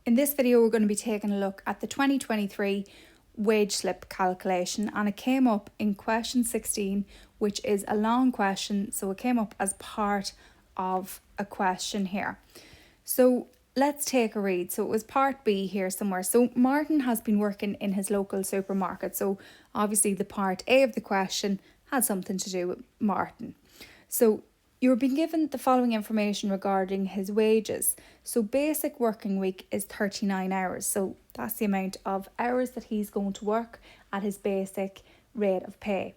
In this video, we're going to be taking a look at the 2023 wage slip calculation, and it came up in question 16, which is a long question, so it came up as part of a question here. So let's take a read. So it was part B here somewhere. So Martin has been working in his local supermarket, so obviously the part A of the question had something to do with Martin. So you're being given the following information regarding his wages. So basic working week is 39 hours. So that's the amount of hours that he's going to work at his basic rate of pay.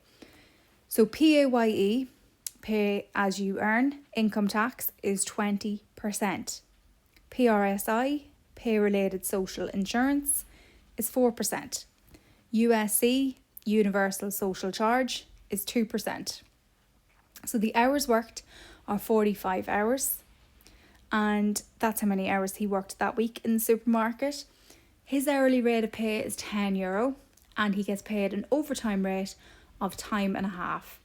So PAYE, pay as you earn, income tax is 20%. PRSI, pay related social insurance, is 4%. USC, universal social charge, is 2%. So the hours worked are 45 hours, and that's how many hours he worked that week in the supermarket. His hourly rate of pay is €10, and he gets paid an overtime rate of time and a half,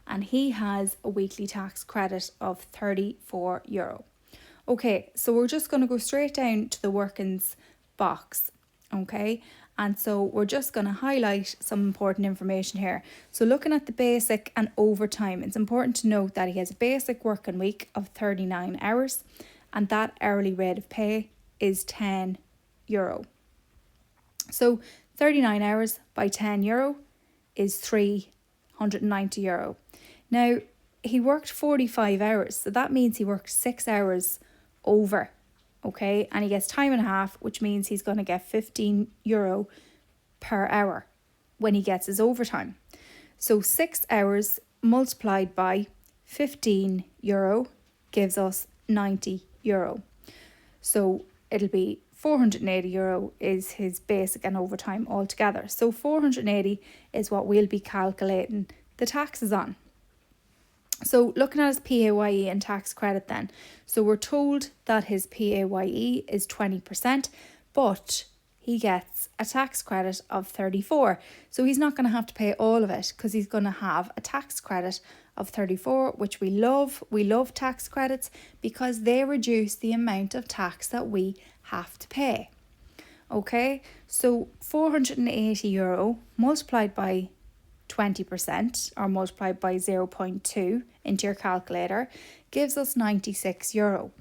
and he has a weekly tax credit of €34. Okay, so we're just going to go straight down to the workings box, okay? And so we're just going to highlight some important information here. So looking at the basic and overtime, it's important to note that he has a basic working week of 39 hours, and that hourly rate of pay is €10. So 39 hours by €10 is €390. Now, he worked 45 hours, so that means he worked 6 hours over, okay, and he gets time and a half, which means he's going to get €15 per hour when he gets his overtime. So 6 hours multiplied by €15 gives us €90. So it'll be €480 is his basic and overtime altogether. So 480 is what we'll be calculating the taxes on. So looking at his PAYE and tax credit then. So we're told that his PAYE is 20%, but he gets a tax credit of 34. So he's not going to have to pay all of it because he's going to have a tax credit of 34, which we love. We love tax credits because they reduce the amount of tax that we have to pay. Okay, so €480 multiplied by 20% or multiplied by 0.2 into your calculator gives us €96.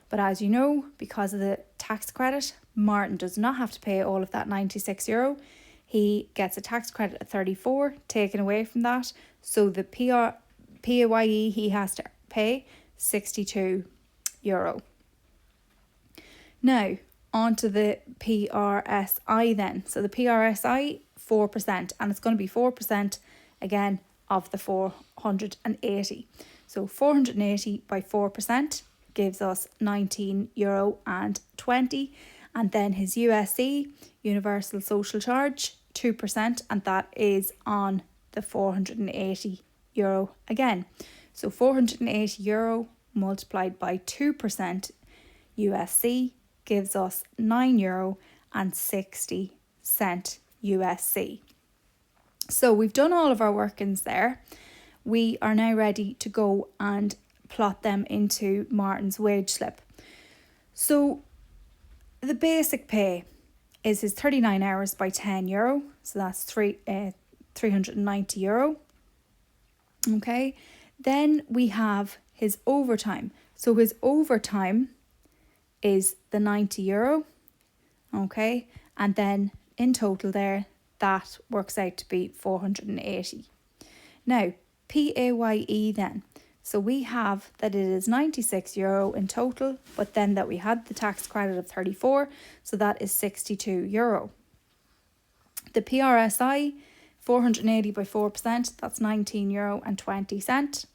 But as you know, because of the tax credit, Martin does not have to pay all of that €96. He gets a tax credit of 34 taken away from that. So the PAYE he has to pay €62. Now, on to the PRSI then. So the PRSI, 4%, and it's going to be 4% again of the 480. So 480 by 4% gives us €19.20, and then his USC, universal social charge, 2%, and that is on the €480 again. So €480 multiplied by 2% USC gives us €9.60 USC. So we've done all of our workings there. We are now ready to go and plot them into Martin's wage slip. So the basic pay is his 39 hours by €10, so that's €390. Okay, then we have his overtime. So his overtime is the €90. Okay, and then in total there, that works out to be 480. Now, PAYE then. So we have that it is €96 in total, but then that we had the tax credit of 34, so that is €62. The PRSI, 480 by 4%, that's €19.20.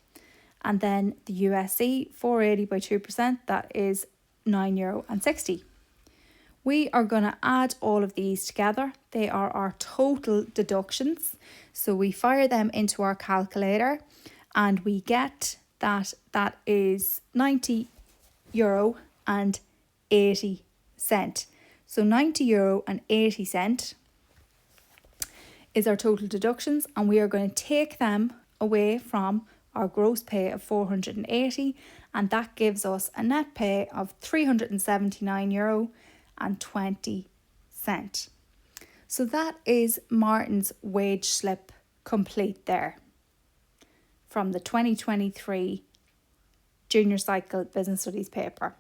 And then the USC, 480 by 2%, that is €9.60. We are going to add all of these together. They are our total deductions. So we fire them into our calculator and we get that is €90.80. So €90.80 is our total deductions, and we are going to take them away from our gross pay of 480, and that gives us a net pay of €379 So that is Martin's wage slip complete there from the 2023 Junior Cycle Business Studies paper.